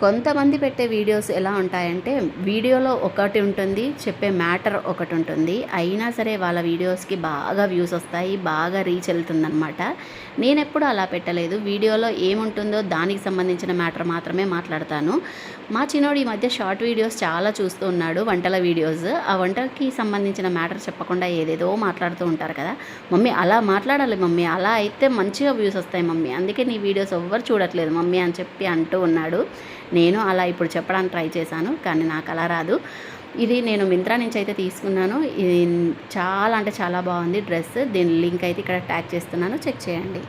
కొంతమంది పెట్టే వీడియోస్ ఎలా ఉంటాయంటే, వీడియోలో ఒకటి ఉంటుంది, చెప్పే మ్యాటర్ ఒకటి ఉంటుంది. అయినా సరే వాళ్ళ వీడియోస్‌కి బాగా వ్యూస్ వస్తాయి, బాగా రీచ్ వెళ్తుందనమాట. నేనెప్పుడు అలా పెట్టలేదు. వీడియోలో ఏముంటుందో దానికి సంబంధించిన మ్యాటర్ మాత్రమే మాట్లాడతాను. మా చిన్నోడు ఈ మధ్య షార్ట్ వీడియోస్ చాలా చూస్తూ ఉన్నాడు, వంటల వీడియోస్. ఆ వంటకి సంబంధించిన మ్యాటర్ చెప్పకుండా ఏదేదో మాట్లాడుతూ ఉంటారు కదా! "మమ్మీ అలా మాట్లాడాలి మమ్మీ, అలా అయితే మంచిగా వ్యూస్ వస్తాయి మమ్మీ. అందుకే నీ వీడియోస్ ఎవ్వరు చూడట్లేదు మమ్మీ" అని చెప్పి అంటూ ఉన్నాడు. నేను అలా ఇప్పుడు చెప్పడానికి ట్రై చేశాను, కానీ నాకు అలా రాదు. ఇది నేను మింత్రా నుంచి అయితే తీసుకున్నాను. ఇది చాలా అంటే చాలా బాగుంది డ్రెస్. దీని లింక్ అయితే ఇక్కడ ట్యాగ్ చేస్తున్నాను, చెక్ చేయండి.